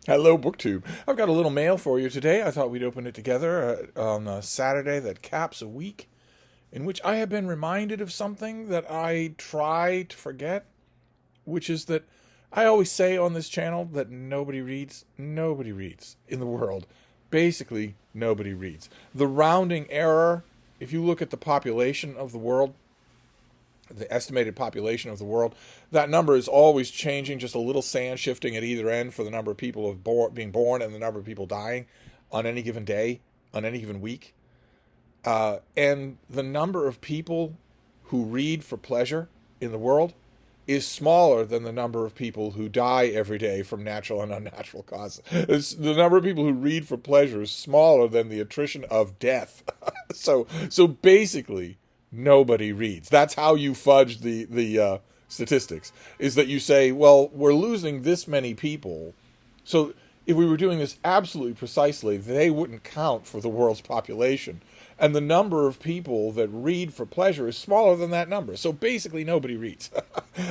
Hello, BookTube. I've got a little mail for you today. I thought we'd open it together on a Saturday that caps a week in which I have been reminded of something that I try to forget, which is that I always say on this channel that nobody reads. Nobody reads in the world. Basically, nobody reads. The rounding error, if you look at the population of the world, the estimated population of the world, that number is always changing, just a little sand shifting at either end for the number of people being born and the number of people dying on any given day, on any given week. And the number of people who read for pleasure in the world is smaller than the number of people who die every day from natural and unnatural causes. The number of people who read for pleasure is smaller than the attrition of death. So basically, nobody reads. That's how you fudge the statistics, is that you say, well, we're losing this many people. So if we were doing this absolutely precisely, they wouldn't count for the world's population. And the number of people that read for pleasure is smaller than that number. So basically nobody reads.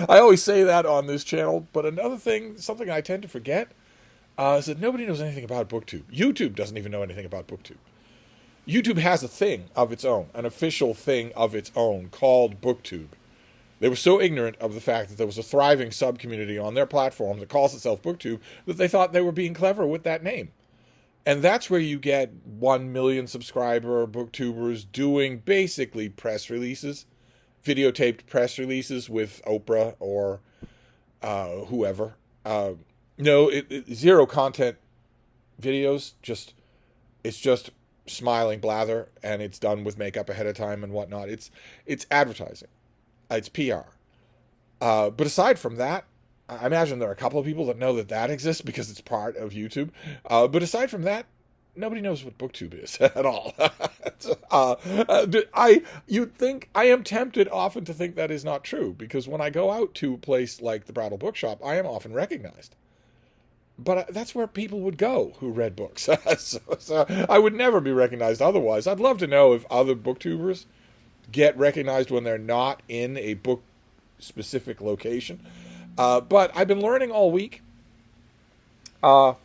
I always say that on this channel. But another thing, something I tend to forget, is that nobody knows anything about BookTube. YouTube doesn't even know anything about BookTube. YouTube has a thing of its own, an official thing of its own called BookTube. They were so ignorant of the fact that there was a thriving sub-community on their platform that calls itself BookTube that they thought they were being clever with that name. And that's where you get 1 million subscriber booktubers doing basically press releases, videotaped press releases with Oprah or whoever. Zero content videos, it's just smiling blather, and it's done with makeup ahead of time and whatnot. It's advertising. It's PR. But aside from that, I imagine there are a couple of people that know that exists because it's part of YouTube. But aside from that, nobody knows what BookTube is at all. I am tempted often to think that is not true, because when I go out to a place like the Brattle Bookshop, I am often recognized. But that's where people would go who read books. So I would never be recognized otherwise. I'd love to know if other booktubers get recognized when they're not in a book-specific location. But I've been learning all week that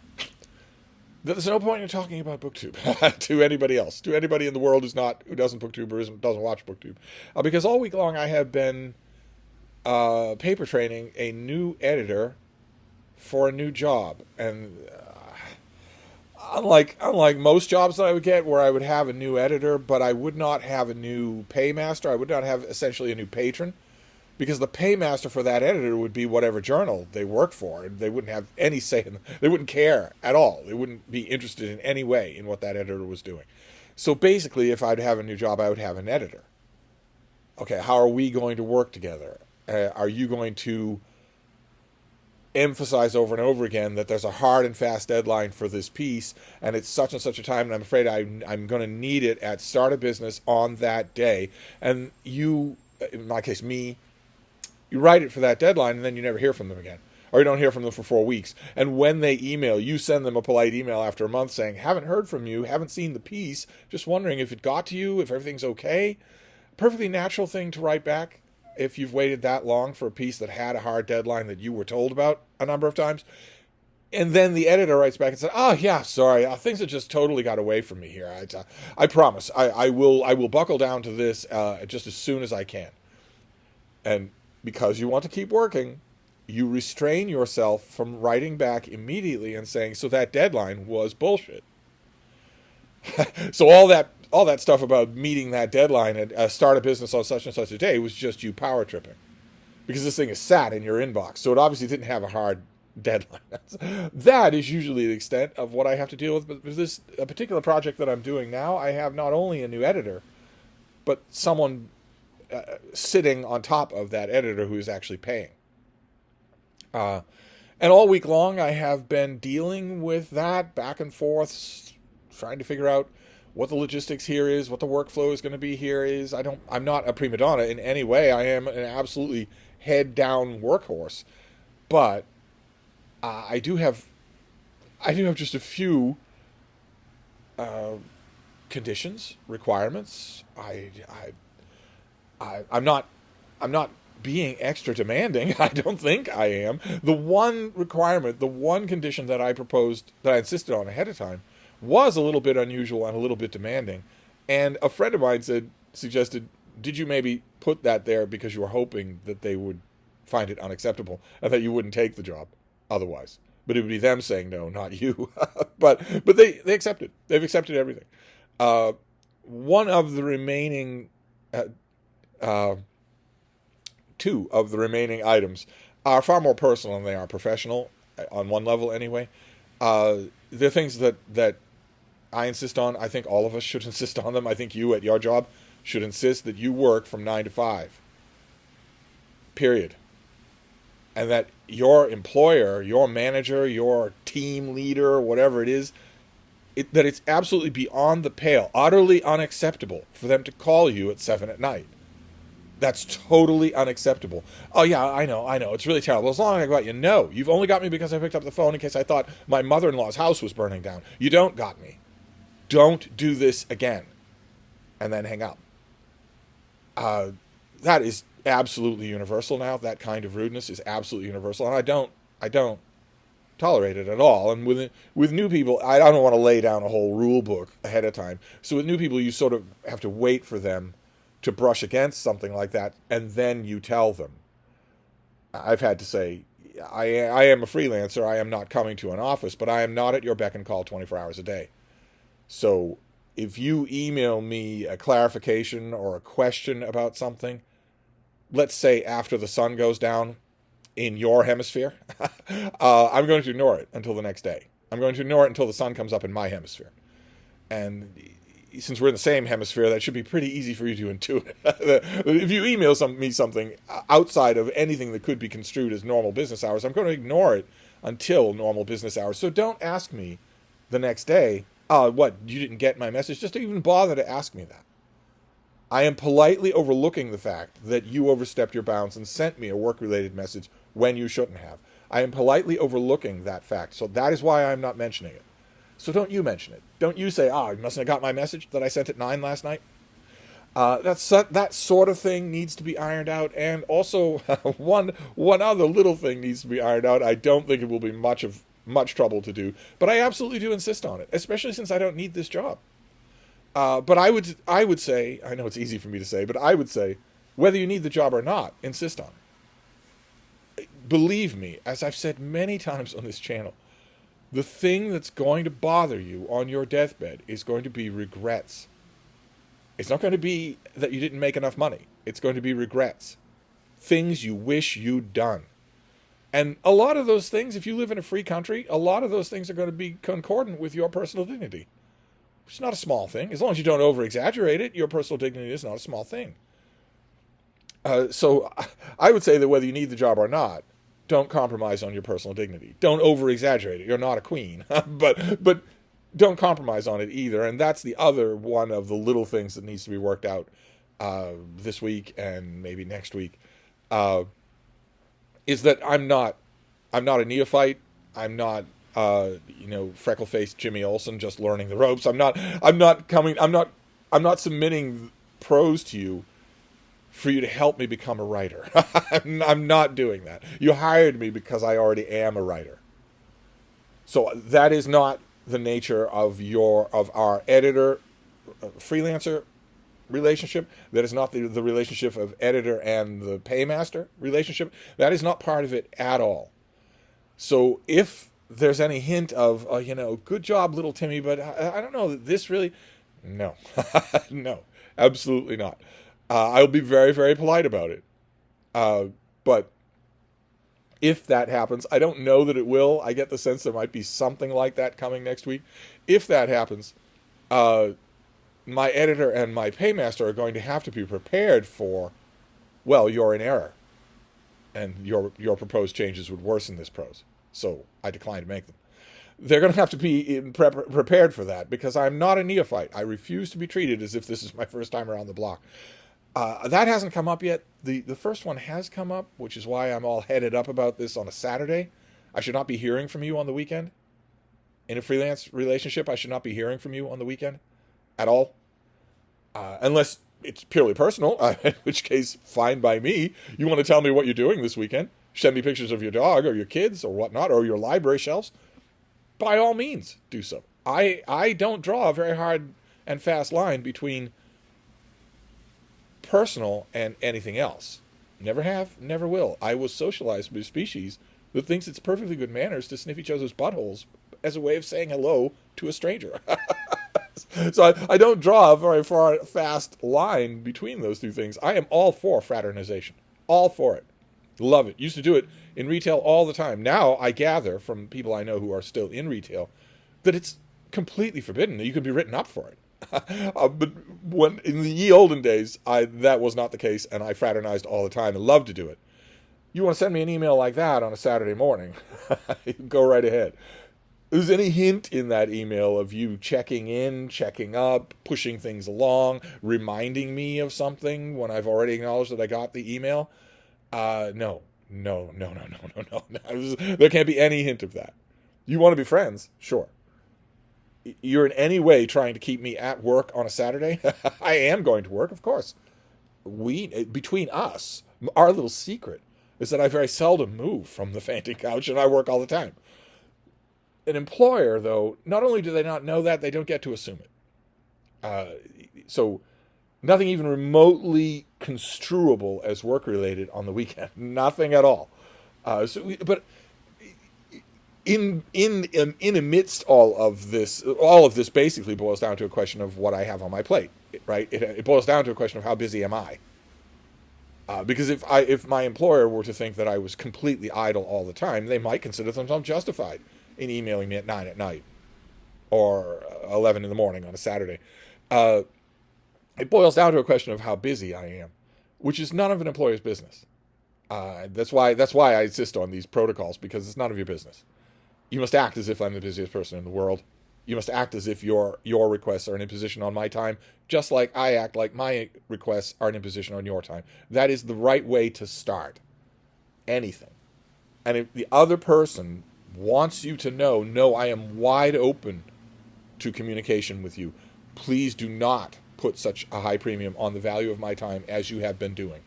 there's no point in talking about BookTube to anybody else, to anybody in the world who doesn't BookTube or doesn't watch BookTube, because all week long I have been paper training a new editor for a new job. And unlike most jobs that I would get, where I would have a new editor, but I would not have a new paymaster, I would not have essentially a new patron. Because the paymaster for that editor would be whatever journal they work for, and they wouldn't have any say in they wouldn't care at all. They wouldn't be interested in any way in what that editor was doing. So basically, if I'd have a new job, I would have an editor. Okay, how are we going to work together? Are you going to emphasize over and over again that there's a hard and fast deadline for this piece, and it's such and such a time, and I'm afraid I'm going to need it at start of business on that day. And you, in my case, me, you write it for that deadline, and then you never hear from them again. Or you don't hear from them for 4 weeks. And when they email, you send them a polite email after a month saying, haven't heard from you, haven't seen the piece, just wondering if it got to you, if everything's okay. Perfectly natural thing to write back if you've waited that long for a piece that had a hard deadline that you were told about a number of times. And then the editor writes back and says, oh, yeah, sorry, things have just totally got away from me here. I promise, I will buckle down to this just as soon as I can. And because you want to keep working, you restrain yourself from writing back immediately and saying, so that deadline was bullshit. So all that stuff about meeting that deadline at start a business on such and such a day was just you power tripping. Because this thing is sat in your inbox, so it obviously didn't have a hard deadline. That is usually the extent of what I have to deal with. But with this a particular project that I'm doing now, I have not only a new editor, but someone sitting on top of that editor who is actually paying. And all week long, I have been dealing with that back and forth, trying to figure out what the logistics here is, what the workflow is going to be here is. I'm not a prima donna in any way. I am an absolutely head down workhorse, but I do have just a few conditions, requirements. I'm not being extra demanding. I don't think I am. The one requirement, the one condition that I proposed, that I insisted on ahead of time, was a little bit unusual and a little bit demanding. And a friend of mine suggested, did you maybe put that there because you were hoping that they would find it unacceptable and that you wouldn't take the job otherwise? But it would be them saying no, not you. but they accepted. They've accepted everything. One of the remaining, two of the remaining items are far more personal than they are professional, on one level anyway. They're things that I insist on. I think all of us should insist on them. I think you at your job should insist that you work from 9 to 5. Period. And that your employer, your manager, your team leader, whatever it is, that it's absolutely beyond the pale, utterly unacceptable for them to call you at 7 at night. That's totally unacceptable. Oh, yeah, I know. It's really terrible. As long as I got you, no. You've only got me because I picked up the phone in case I thought my mother-in-law's house was burning down. You don't got me. Don't do this again. And then hang up. That is absolutely universal now. That kind of rudeness is absolutely universal. And I don't tolerate it at all. And with new people, I don't want to lay down a whole rule book ahead of time. So with new people, you sort of have to wait for them to brush against something like that, and then you tell them. I've had to say, I am a freelancer. I am not coming to an office, but I am not at your beck and call 24 hours a day. So if you email me a clarification or a question about something, let's say after the sun goes down in your hemisphere, I'm going to ignore it until the next day. I'm going to ignore it until the sun comes up in my hemisphere. And since we're in the same hemisphere, that should be pretty easy for you to intuit. If you email me something outside of anything that could be construed as normal business hours, I'm going to ignore it until normal business hours. So don't ask me the next day, what, you didn't get my message? Just don't even bother to ask me that. I am politely overlooking the fact that you overstepped your bounds and sent me a work-related message when you shouldn't have. I am politely overlooking that fact. So that is why I'm not mentioning it. So don't you mention it. Don't you say, you mustn't have got my message that I sent at 9 last night. That sort of thing needs to be ironed out. And also, one other little thing needs to be ironed out. I don't think it will be much trouble to do, but I absolutely do insist on it, especially since I don't need this job. But I would say, I know it's easy for me to say, but I would say, whether you need the job or not, insist on it. Believe me, as I've said many times on this channel, the thing that's going to bother you on your deathbed is going to be regrets. It's not going to be that you didn't make enough money. It's going to be regrets. Things you wish you'd done. And a lot of those things, if you live in a free country, a lot of those things are going to be concordant with your personal dignity. It's not a small thing. As long as you don't over-exaggerate it, your personal dignity is not a small thing. So I would say that whether you need the job or not, don't compromise on your personal dignity. Don't over-exaggerate it. You're not a queen. but don't compromise on it either. And that's the other one of the little things that needs to be worked out this week and maybe next week. Is that I'm not a neophyte. I'm not freckle-faced Jimmy Olsen just learning the ropes. I'm not submitting prose to you for you to help me become a writer. I'm not doing that. You hired me because I already am a writer. So that is not the nature of our editor freelancer relationship. That is not the relationship of editor and the paymaster relationship. That is not part of it at all. So if there's any hint of, good job, little Timmy, but I don't know that this really, no, no, absolutely not. I'll be very, very polite about it. But if that happens, I don't know that it will. I get the sense there might be something like that coming next week. If that happens, my editor and my paymaster are going to have to be prepared for, well, you're in error. And your proposed changes would worsen this prose. So I decline to make them. They're going to have to be prepared for that because I'm not a neophyte. I refuse to be treated as if this is my first time around the block. That hasn't come up yet. The first one has come up, which is why I'm all headed up about this on a Saturday. I should not be hearing from you on the weekend. In a freelance relationship, I should not be hearing from you on the weekend at all. Unless it's purely personal, in which case, fine by me. You want to tell me what you're doing this weekend? Send me pictures of your dog or your kids or whatnot, or your library shelves. By all means, do so. I don't draw a very hard and fast line between personal and anything else. Never have, never will. I was socialized with a species that thinks it's perfectly good manners to sniff each other's buttholes as a way of saying hello to a stranger. So I don't draw a very fast line between those two things. I am all for fraternization. All for it. Love it. Used to do it in retail all the time. Now I gather from people I know who are still in retail that it's completely forbidden. You can be written up for it. But when in the ye olden days, that was not the case, and I fraternized all the time and loved to do it. You want to send me an email like that on a Saturday morning, go right ahead. There's any hint in that email of you checking in, checking up, pushing things along, reminding me of something when I've already acknowledged that I got the email? No. There can't be any hint of that. You want to be friends? Sure. You're in any way trying to keep me at work on a Saturday? I am going to work, of course. Between us, our little secret is that I very seldom move from the fainting couch, and I work all the time. An employer, though, not only do they not know that, they don't get to assume it. So nothing even remotely construable as work-related on the weekend. Nothing at all. But in amidst all of this basically boils down to a question of what I have on my plate, right? It boils down to a question of how busy am I? Because if my employer were to think that I was completely idle all the time, they might consider themselves justified in emailing me at 9 at night or 11 in the morning on a Saturday. It boils down to a question of how busy I am, which is none of an employer's business. That's why I insist on these protocols, because it's none of your business. You must act as if I'm the busiest person in the world. You must act as if your requests are an imposition on my time, just like I act like my requests are an imposition on your time. That is the right way to start anything. And if the other person wants you to know, no, I am wide open to communication with you. Please do not put such a high premium on the value of my time as you have been doing.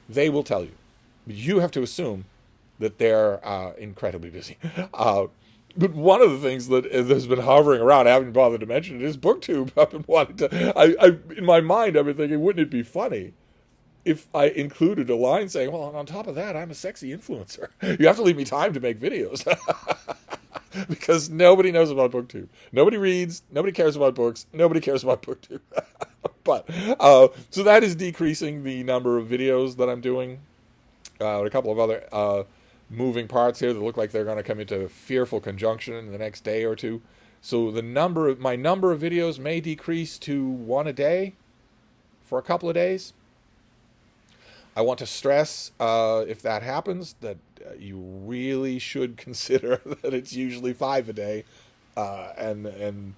They will tell you. But you have to assume that they're incredibly busy. But one of the things that has been hovering around, I haven't bothered to mention it, is BookTube. I've been wanting to. In my mind, I've been thinking, wouldn't it be funny if I included a line saying, well, on top of that, I'm a sexy influencer. You have to leave me time to make videos. Because nobody knows about BookTube. Nobody reads. Nobody cares about books. Nobody cares about BookTube. But so that is decreasing the number of videos that I'm doing. A couple of other moving parts here that look like they're going to come into fearful conjunction in the next day or two. So my number of videos may decrease to one a day for a couple of days. I want to stress, if that happens, that you really should consider that it's usually 5 a day, and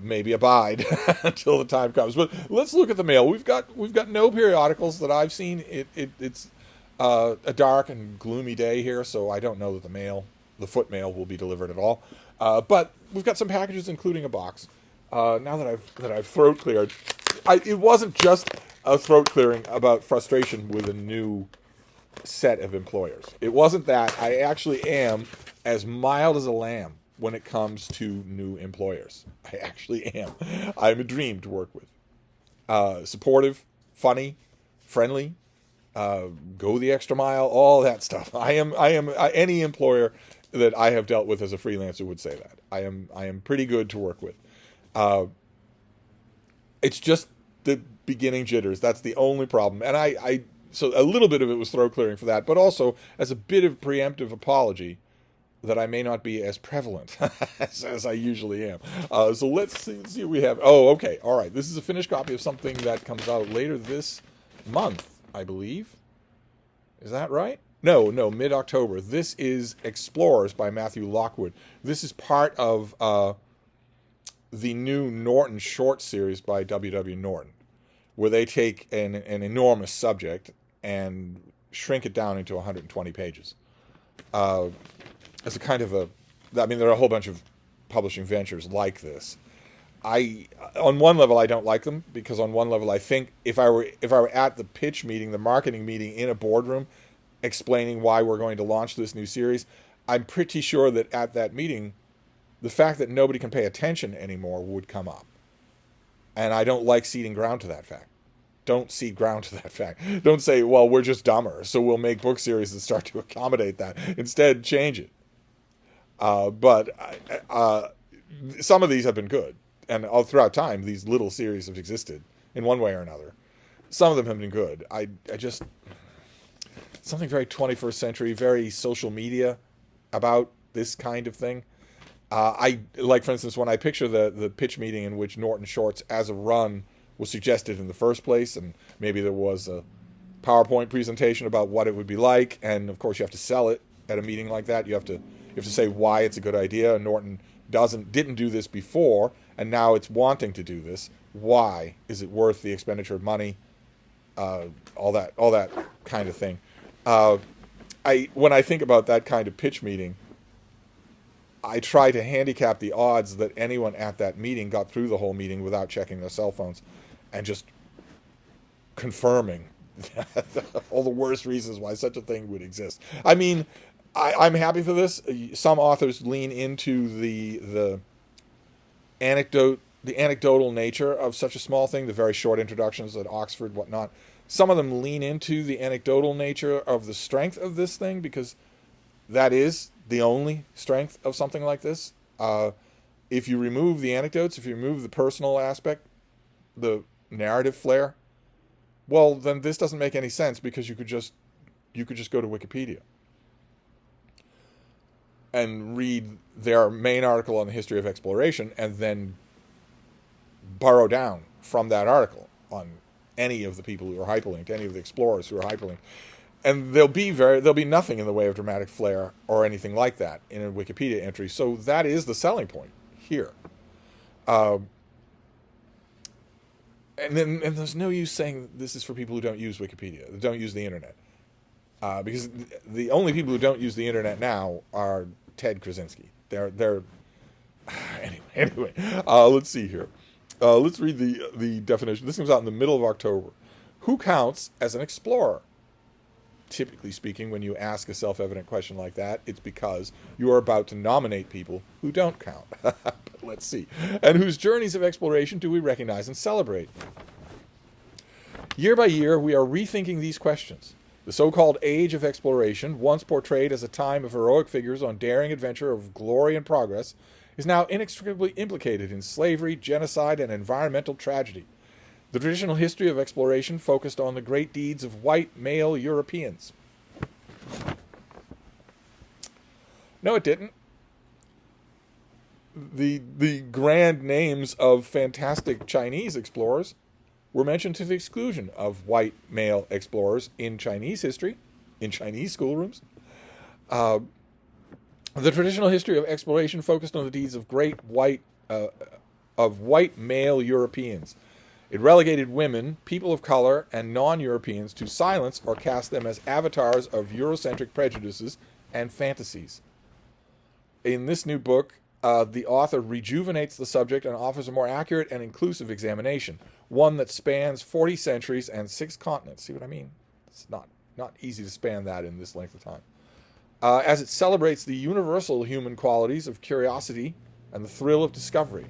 maybe abide until the time comes. But let's look at the mail. We've got no periodicals that I've seen. It's a dark and gloomy day here, so I don't know that the foot mail will be delivered at all. But we've got some packages, including a box. Now that I've throat cleared, it wasn't just a throat clearing about frustration with a new set of employers. It wasn't that. I actually am as mild as a lamb when it comes to new employers. I actually am. I'm a dream to work with. Supportive, funny, friendly, go the extra mile, all that stuff. I am any employer that I have dealt with as a freelancer would say that. I am pretty good to work with. It's just the beginning jitters. That's the only problem. And so a little bit of it was throat clearing for that, but also as a bit of preemptive apology that I may not be as prevalent as I usually am. So let's see what we have. Oh, okay. All right. This is a finished copy of something that comes out later this month, I believe. Is that right? No, mid-October. This is Explorers by Matthew Lockwood. This is part of the new Norton short series by W.W. Norton, where they take an enormous subject and shrink it down into 120 pages. As a kind of there are a whole bunch of publishing ventures like this. On one level, I don't like them because on one level, I think if I were at the pitch meeting, the marketing meeting in a boardroom, explaining why we're going to launch this new series, I'm pretty sure that at that meeting, the fact that nobody can pay attention anymore would come up, and I don't like ceding ground to that fact. Don't cede ground to that fact. Don't say, well, we're just dumber, so we'll make book series that start to accommodate that. Instead, change it. But some of these have been good. And all throughout time, these little series have existed in one way or another. Some of them have been good. I just... Something very 21st century, very social media about this kind of thing. I like, for instance, when I picture the pitch meeting in which Norton Shorts as a run was suggested in the first place, and maybe there was a PowerPoint presentation about what it would be like, and of course you have to sell it at a meeting like that. You have to say why it's a good idea. And Norton didn't do this before, and now it's wanting to do this. Why is it worth the expenditure of money? All that kind of thing. When I think about that kind of pitch meeting, I try to handicap the odds that anyone at that meeting got through the whole meeting without checking their cell phones and just confirming all the worst reasons why such a thing would exist. I mean, I'm happy for this. Some authors lean into the anecdotal nature of such a small thing, the very short introductions at Oxford, whatnot. Some of them lean into the anecdotal nature of the strength of this thing, because that is the only strength of something like this. If you remove the anecdotes, if you remove the personal aspect, the narrative flair, well, then this doesn't make any sense, because you could just go to Wikipedia and read their main article on the history of exploration, and then burrow down from that article on any of the people who are hyperlinked, any of the explorers who are hyperlinked. And there'll be nothing in the way of dramatic flair or anything like that in a Wikipedia entry. So that is the selling point here. And there's no use saying this is for people who don't use Wikipedia, don't use the internet. Because the only people who don't use the internet now are Ted Krasinski. They're anyway. Let's see here. Let's read the definition. This comes out in the middle of October. Who counts as an explorer? Typically speaking, when you ask a self-evident question like that, it's because you are about to nominate people who don't count. But let's see. And whose journeys of exploration do we recognize and celebrate? Year by year, we are rethinking these questions. The so-called age of exploration, once portrayed as a time of heroic figures on daring adventure of glory and progress, is now inextricably implicated in slavery, genocide, and environmental tragedy. The traditional history of exploration focused on the great deeds of white male Europeans. No, it didn't. The grand names of fantastic Chinese explorers were mentioned to the exclusion of white male explorers in Chinese history, in Chinese schoolrooms. The traditional history of exploration focused on the deeds of white male Europeans. It relegated women, people of color, and non-Europeans to silence or cast them as avatars of Eurocentric prejudices and fantasies. In this new book, the author rejuvenates the subject and offers a more accurate and inclusive examination, one that spans 40 centuries and 6 continents. See what I mean? It's not easy to span that in this length of time. As it celebrates the universal human qualities of curiosity and the thrill of discovery.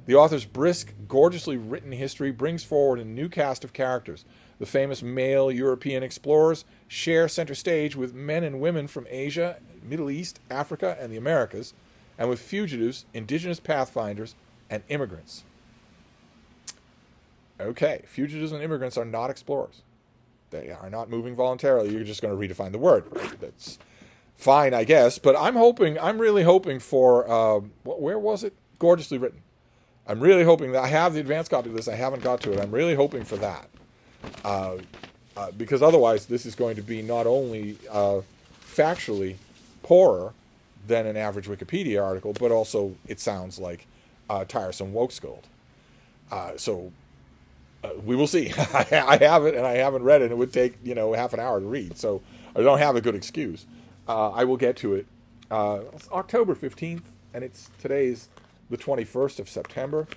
The author's brisk, gorgeously written history brings forward a new cast of characters. The famous male European explorers share center stage with men and women from Asia, Middle East, Africa, and the Americas, and with fugitives, indigenous pathfinders, and immigrants. Okay, fugitives and immigrants are not explorers. They are not moving voluntarily. You're just going to redefine the word. Right? That's fine, I guess. But I'm really hoping for, where was it? Gorgeously written. I'm really hoping that I have the advanced copy of this. I haven't got to it. I'm really hoping for that. Because otherwise this is going to be not only factually poorer than an average Wikipedia article, but also it sounds like tiresome woke scold. So we will see. I have it and I haven't read it. It would take half an hour to read, so I don't have a good excuse. I will get to it. It's October 15th, and today's the 21st of September.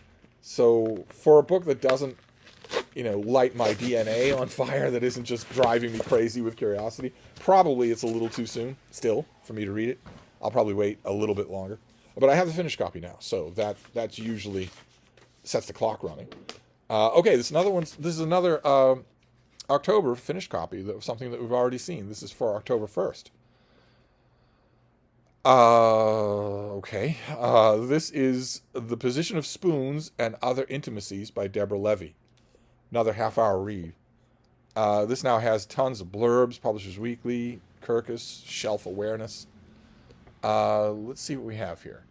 So for a book that doesn't, light my DNA on fire, that isn't just driving me crazy with curiosity, probably it's a little too soon still for me to read it. I'll probably wait a little bit longer. But I have the finished copy now, so that's usually sets the clock running. Okay, this is another October finished copy of something that we've already seen. This is for October 1st. Okay. This is The Position of Spoons and Other Intimacies by Deborah Levy. Another half-hour read. This now has tons of blurbs, Publishers Weekly, Kirkus, Shelf Awareness. Let's see what we have here.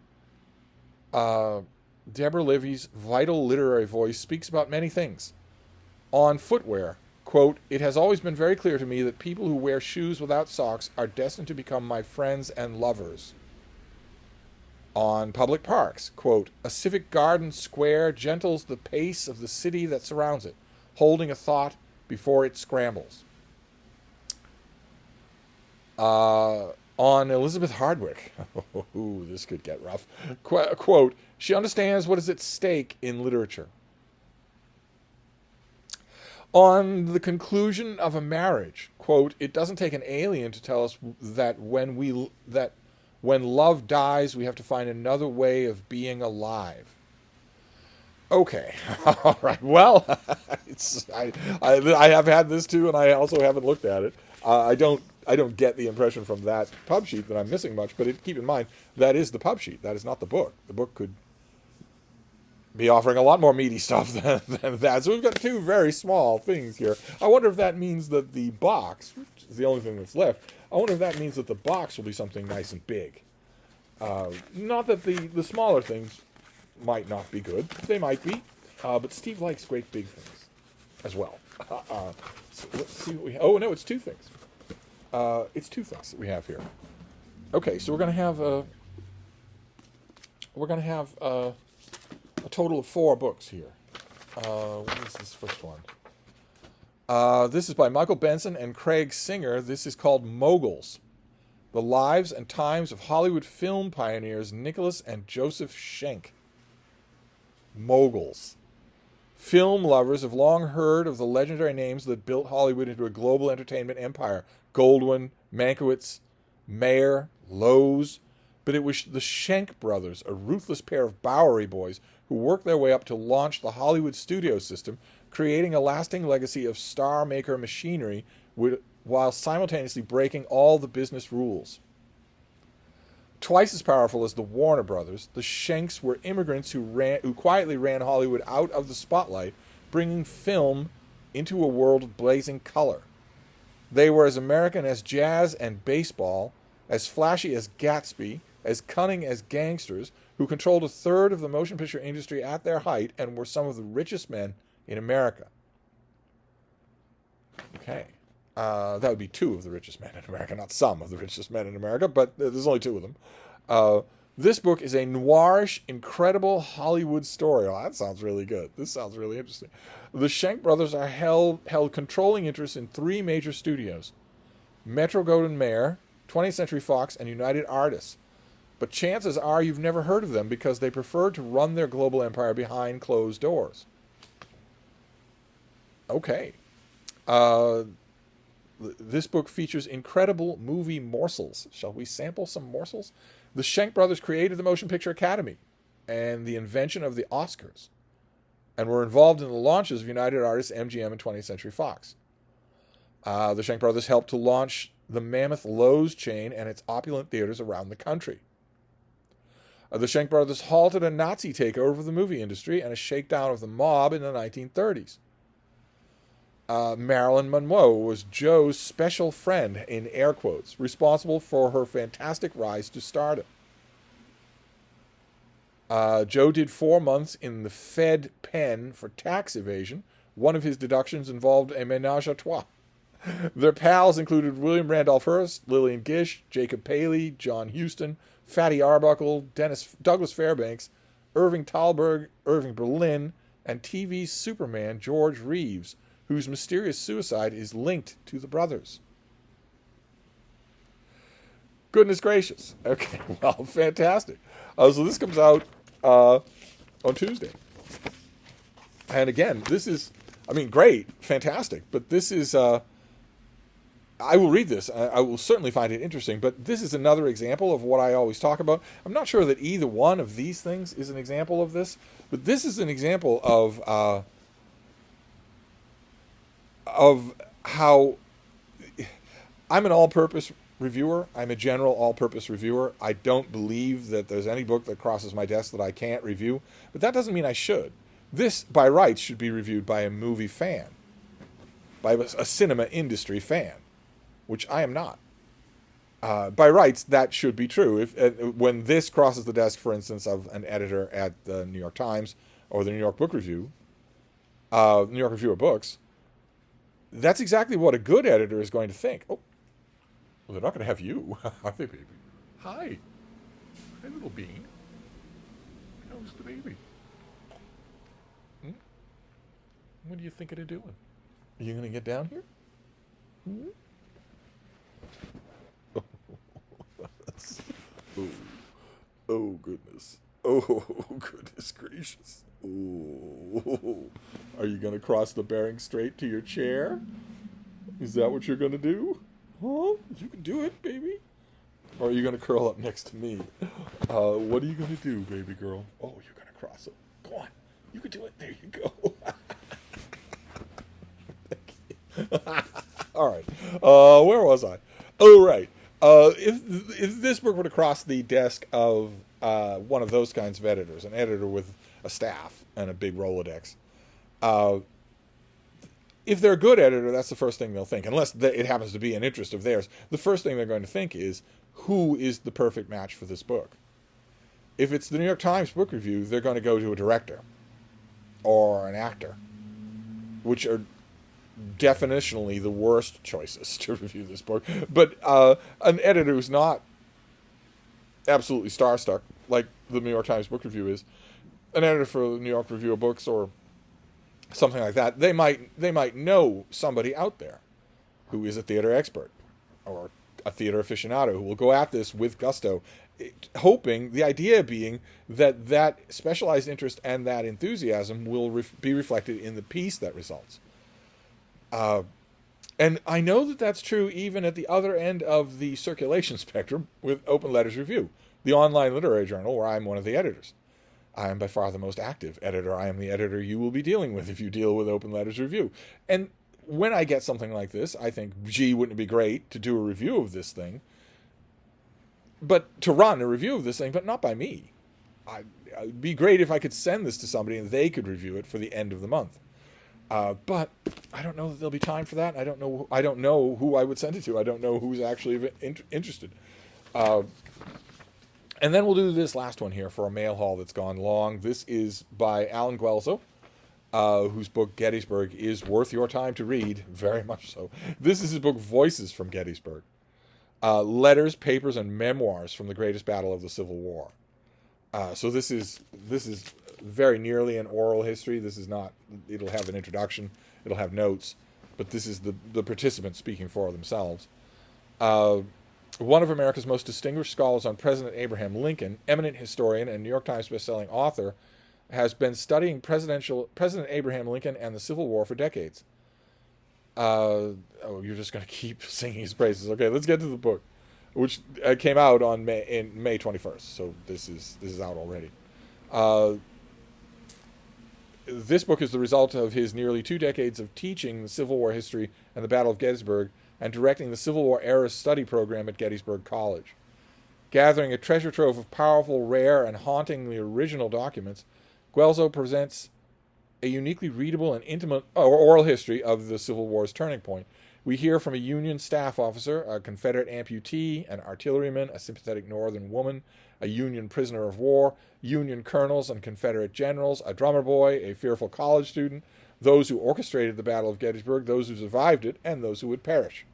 Deborah Levy's vital literary voice speaks about many things. On footwear, quote, "It has always been very clear to me that people who wear shoes without socks are destined to become my friends and lovers." On public parks, quote, "A civic garden square gentles the pace of the city that surrounds it, holding a thought before it scrambles." On Elizabeth Hardwick, ooh, this could get rough, quote, "She understands what is at stake in literature." On the conclusion of a marriage, quote, "It doesn't take an alien to tell us that when love dies, we have to find another way of being alive." Okay, all right. Well, I have had this too, and I also haven't looked at it. I don't get the impression from that pub sheet that I'm missing much, but keep in mind, that is the pub sheet. That is not the book. The book could be offering a lot more meaty stuff than that. So we've got two very small things here. I wonder if that means that the box, which is the only thing that's left, I wonder if that means that the box will be something nice and big. Not that the smaller things might not be good. They might be. But Steve likes great big things as well. So let's see what we have. Oh, no, it's two things. It's two things that we have here. Okay, so we're going to have a total of 4 books here. What is this first one? This is by Michael Benson and Craig Singer. This is called Moguls: The Lives and Times of Hollywood Film Pioneers Nicholas and Joseph Schenck. Moguls. Film lovers have long heard of the legendary names that built Hollywood into a global entertainment empire. Goldwyn, Mankiewicz, Mayer, Lowe's. But it was the Schenck brothers, a ruthless pair of Bowery boys, who worked their way up to launch the Hollywood studio system, creating a lasting legacy of star-maker machinery while simultaneously breaking all the business rules. Twice as powerful as the Warner brothers, the Schencks were immigrants who quietly ran Hollywood out of the spotlight, bringing film into a world of blazing color. They were as American as jazz and baseball, as flashy as Gatsby, as cunning as gangsters, who controlled a third of the motion picture industry at their height and were some of the richest men in America. Okay. That would be 2 of the richest men in America, not some of the richest men in America, but there's only 2 of them. This book is a noirish, incredible Hollywood story. Oh, that sounds really good. This sounds really interesting. The Schenck brothers are held controlling interests in 3 major studios: Metro-Goldwyn-Mayer, 20th Century Fox, and United Artists. But chances are you've never heard of them because they prefer to run their global empire behind closed doors. Okay. This book features incredible movie morsels. Shall we sample some morsels? The Schenck brothers created the Motion Picture Academy and the invention of the Oscars, and were involved in the launches of United Artists, MGM, and 20th Century Fox. The Schenck brothers helped to launch the mammoth Lowe's chain and its opulent theaters around the country. The Schenck brothers halted a Nazi takeover of the movie industry and a shakedown of the mob in the 1930s. Marilyn Monroe was Joe's special friend, in air quotes, responsible for her fantastic rise to stardom. Joe did 4 months in the Fed pen for tax evasion. One of his deductions involved a ménage à trois. Their pals included William Randolph Hearst, Lillian Gish, Jacob Paley, John Huston, Fatty Arbuckle, Douglas Fairbanks, Irving Thalberg, Irving Berlin, and TV Superman George Reeves, whose mysterious suicide is linked to the brothers. Goodness gracious. Okay, well, fantastic. So this comes out on Tuesday. And again, this is, I mean, great, fantastic, but this is, I will read this. I will certainly find it interesting, but this is another example of what I always talk about. I'm not sure that either one of these things is an example of this, but this is an example of how I'm an all-purpose reviewer. I'm a general all-purpose reviewer. I don't believe that there's any book that crosses my desk that I can't review, but that doesn't mean I should. This, by rights, should be reviewed by a movie fan, by a cinema industry fan, which I am not. By rights, that should be true. If when this crosses the desk, for instance, of an editor at the New York Times or the New York Book Review, New York Review of Books, that's exactly what a good editor is going to think. Oh, well, they're not going to have you, are they, baby? Hi. Hi, little bean. How's the baby? What are you thinking of doing? Are you going to get down here? Oh, oh goodness. Oh, goodness gracious. Oh, are you going to cross the Bering Strait to your chair? Is that what you're going to do? Huh? You can do it, baby. Or are you going to curl up next to me? What are you going to do, baby girl? Oh, you're going to cross it. Go on. You can do it. There you go. All right. Where was I? Oh, right. If this book were to cross the desk of one of those kinds of editors, an editor with a staff and a big Rolodex, if they're a good editor, that's the first thing they'll think. Unless it happens to be an interest of theirs, the first thing they're going to think is, who is the perfect match for this book? If it's the New York Times Book Review, they're going to go to a director or an actor, which are definitionally the worst choices to review this book. But an editor who's not absolutely starstruck, like the New York Times Book Review is, an editor for the New York Review of Books or something like that, they might know somebody out there who is a theater expert or a theater aficionado who will go at this with gusto, hoping, the idea being that that specialized interest and that enthusiasm will be reflected in the piece that results. And I know that that's true even at the other end of the circulation spectrum with Open Letters Review, the online literary journal where I'm one of the editors. I am by far the most active editor. I am the editor you will be dealing with if you deal with Open Letters Review. And when I get something like this, I think, gee, wouldn't it be great to do a review of this thing? But to run a review of this thing, but not by me. It'd be great if I could send this to somebody and they could review it for the end of the month. But I don't know that there'll be time for that. I don't know who I would send it to. I don't know who's actually interested. And then we'll do this last one here for a mail haul that's gone long. This is by Alan Guelzo, whose book Gettysburg is worth your time to read, very much so. This is his book Voices from Gettysburg. Letters, papers, and memoirs from the greatest battle of the Civil War. So this is very nearly an oral history. This is not, it'll have an introduction, it'll have notes, but this is the participants speaking for themselves. One of America's most distinguished scholars on President Abraham Lincoln, eminent historian and New York Times bestselling author, has been studying President Abraham Lincoln and the Civil War for decades. Oh, you're just going to keep singing his praises. Okay, let's get to the book, which came out on May 21st. So this is out already. This book is the result of his nearly 2 decades of teaching the Civil War history and the Battle of Gettysburg and directing the Civil War era study program at Gettysburg College. Gathering a treasure trove of powerful, rare, and hauntingly original documents, Guelzo presents a uniquely readable and intimate oral history of the Civil War's turning point. We hear from a Union staff officer, a Confederate amputee, an artilleryman, a sympathetic Northern woman, a Union prisoner of war, Union colonels and Confederate generals, a drummer boy, a fearful college student, those who orchestrated the Battle of Gettysburg, those who survived it, and those who would perish.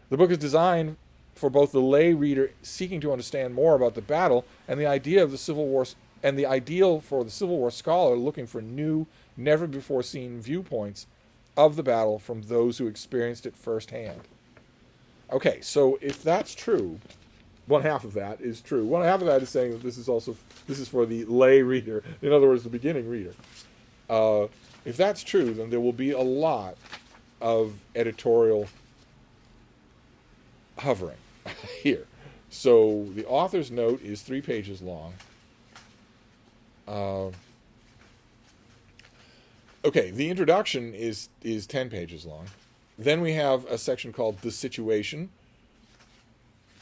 The book is designed for both the lay reader seeking to understand more about the battle and the idea of the Civil War, and the ideal for the Civil War scholar looking for new, never-before-seen viewpoints of the battle from those who experienced it firsthand. Okay, so if that's true, one half of that is true. One half of that is saying that this is for the lay reader. In other words, the beginning reader. If that's true, then there will be a lot of editorial hovering here. So the author's note is 3 pages long. Okay, the introduction is 10 pages long. Then we have a section called The Situation,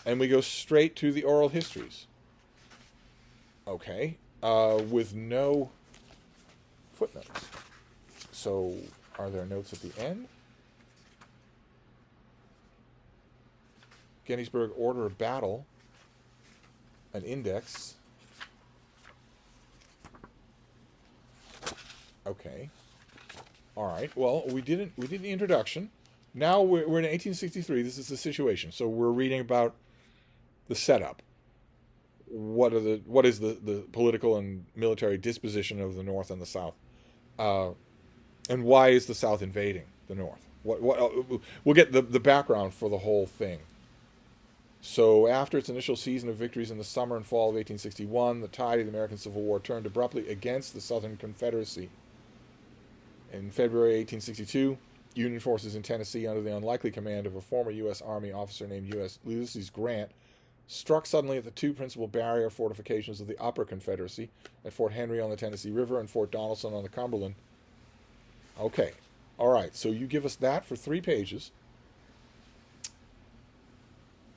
and we go straight to the oral histories. Okay, with no footnotes. So, are there notes at the end? Gettysburg Order of Battle, an index. Okay. All right. Well, we did the introduction. Now we're in 1863. This is the situation. So we're reading about the setup. What is the political and military disposition of the North and the South, and why is the South invading the North? We'll get the background for the whole thing. So after its initial season of victories in the summer and fall of 1861, the tide of the American Civil War turned abruptly against the Southern Confederacy. In February 1862, Union forces in Tennessee, under the unlikely command of a former U.S. Army officer named U.S. Ulysses Grant, struck suddenly at the 2 principal barrier fortifications of the Upper Confederacy at Fort Henry on the Tennessee River and Fort Donelson on the Cumberland. Okay, all right, so you give us that for 3 pages.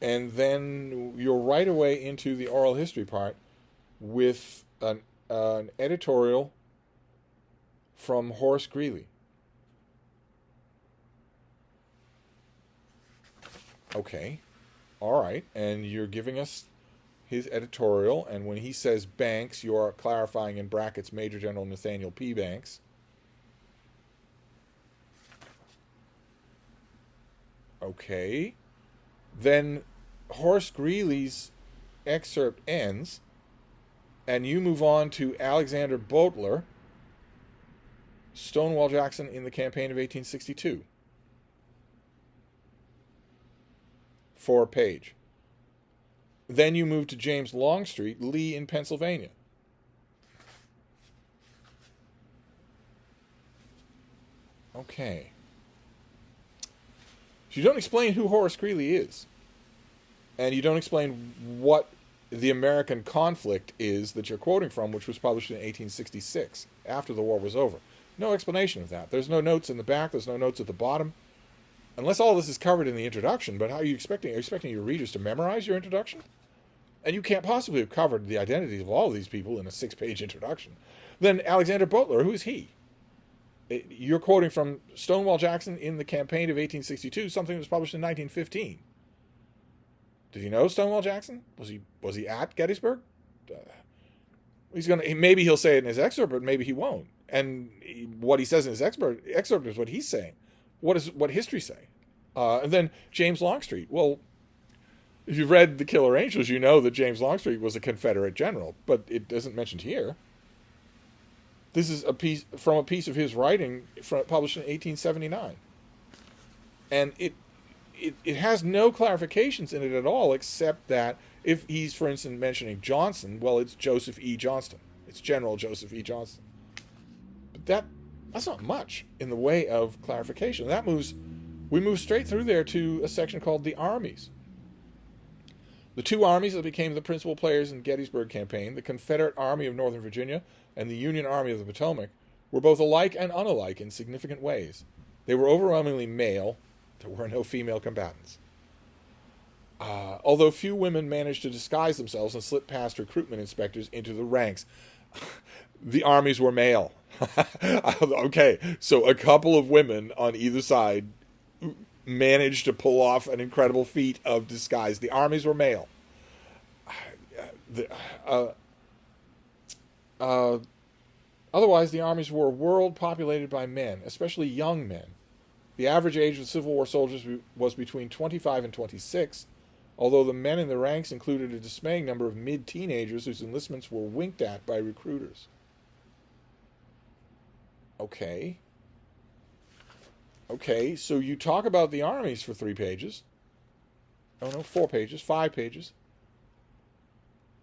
And then you're right away into the oral history part with an editorial from Horace Greeley. Okay, all right, and you're giving us his editorial, and when he says Banks, you're clarifying in brackets Major General Nathaniel P. Banks. Okay, then Horace Greeley's excerpt ends, and you move on to Alexander Butler, Stonewall Jackson in the campaign of 1862. 4 page. Then you move to James Longstreet, Lee in Pennsylvania. Okay. So you don't explain who Horace Greeley is. And you don't explain what the American conflict is that you're quoting from, which was published in 1866, after the war was over. No explanation of that. There's no notes in the back. There's no notes at the bottom. Unless all this is covered in the introduction, but how are you expecting? Are you expecting your readers to memorize your introduction? And you can't possibly have covered the identities of all of these people in a 6-page introduction. Then Alexander Butler, who is he? You're quoting from Stonewall Jackson in the campaign of 1862, something that was published in 1915. Did you know Stonewall Jackson? Was he at Gettysburg? Maybe he'll say it in his excerpt, but maybe he won't. And what he says in his excerpt is what he's saying. What history say? And then James Longstreet. Well, if you've read The Killer Angels, you know that James Longstreet was a Confederate general, but it isn't mentioned here. This is a piece of his writing published in 1879. And it has no clarifications in it at all, except that if he's, for instance, mentioning Johnson, well, it's Joseph E. Johnston. It's General Joseph E. Johnston. But that's not much in the way of clarification. We move straight through there to a section called the armies. The 2 armies that became the principal players in the Gettysburg campaign, the Confederate Army of Northern Virginia and the Union Army of the Potomac, were both alike and unalike in significant ways. They were overwhelmingly male. There were no female combatants. Although few women managed to disguise themselves and slip past recruitment inspectors into the ranks. The armies were male. Okay, so a couple of women on either side managed to pull off an incredible feat of disguise. The armies were male. Otherwise, the armies were a world populated by men, especially young men. The average age of Civil War soldiers was between 25 and 26, although the men in the ranks included a dismaying number of mid-teenagers whose enlistments were winked at by recruiters. Okay, so you talk about the armies for 3 pages. Oh no, 4 pages, 5 pages.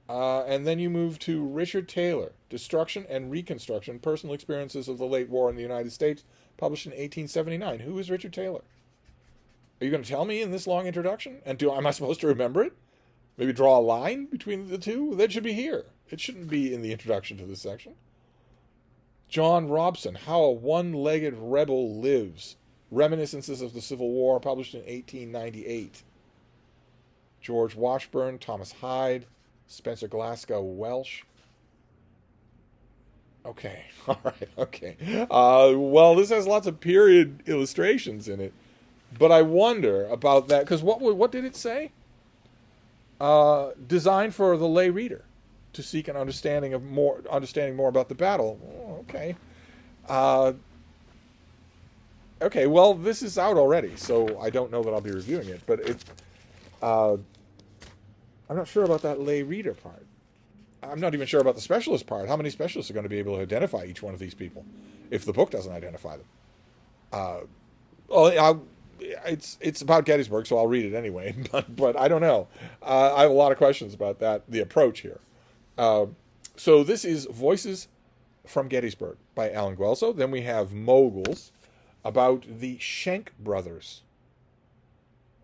And then you move to Richard Taylor, Destruction and Reconstruction, Personal Experiences of the Late War in the United States, published in 1879. Who is Richard Taylor? Are you going to tell me in this long introduction? And am I supposed to remember it? Maybe draw a line between the two? That should be here. It shouldn't be in the introduction to this section. John Robson, How a One-Legged Rebel Lives. Reminiscences of the Civil War, published in 1898. George Washburn, Thomas Hyde, Spencer Glasgow Welsh. Okay, all right, okay. Well, this has lots of period illustrations in it, but I wonder about that, because what did it say? Designed for the lay reader to seek an understanding more about the battle. Oh, okay. Okay, well, this is out already, so I don't know that I'll be reviewing it, but I'm not sure about that lay reader part. I'm not even sure about the specialist part. How many specialists are going to be able to identify each one of these people if the book doesn't identify them? It's about Gettysburg, so I'll read it anyway, but I don't know. I have a lot of questions about that, the approach here. So this is Voices from Gettysburg by Alan Guelso. Then we have Moguls, about the Schenck brothers.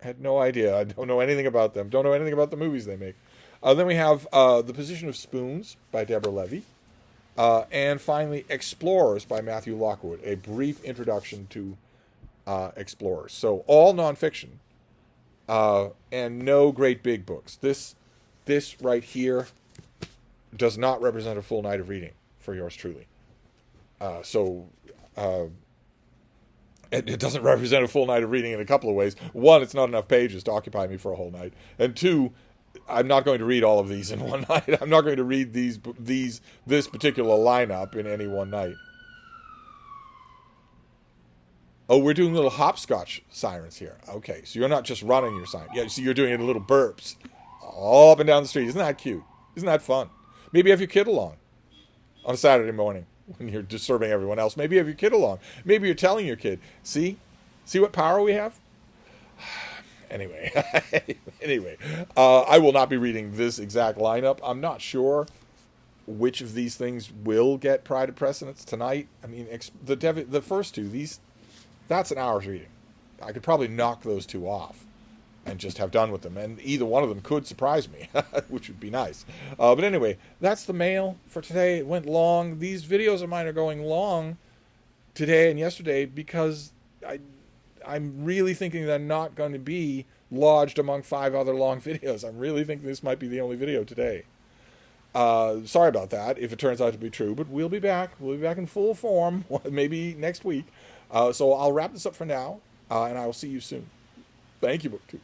I had no idea. I don't know anything about them. Don't know anything about the movies they make. Then we have The Position of Spoons by Deborah Levy. And finally, Explorers by Matthew Lockwood, a brief introduction to explorers. So all nonfiction and no great big books. This right here does not represent a full night of reading for yours truly. It doesn't represent a full night of reading in a couple of ways. One, it's not enough pages to occupy me for a whole night. And two, I'm not going to read all of these in one night. I'm not going to read this particular lineup in any one night. Oh, we're doing little hopscotch sirens here. Okay, so you're not just running your siren. Yeah, so you're doing it in little burps all up and down the street. Isn't that cute? Isn't that fun? Maybe have your kid along on a Saturday morning when you're disturbing everyone else. Maybe have your kid along. Maybe you're telling your kid, see what power we have? Anyway, I will not be reading this exact lineup. I'm not sure which of these things will get pride of precedence tonight. I mean, the first two, that's an hour's reading. I could probably knock those two off and just have done with them. And either one of them could surprise me, which would be nice. But anyway, that's the mail for today. It went long. These videos of mine are going long today and yesterday because I'm really thinking they're not going to be lodged among 5 other long videos. I'm really thinking this might be the only video today. Sorry about that if it turns out to be true, but we'll be back. We'll be back in full form, maybe next week. So I'll wrap this up for now, and I will see you soon. Thank you, BookTube.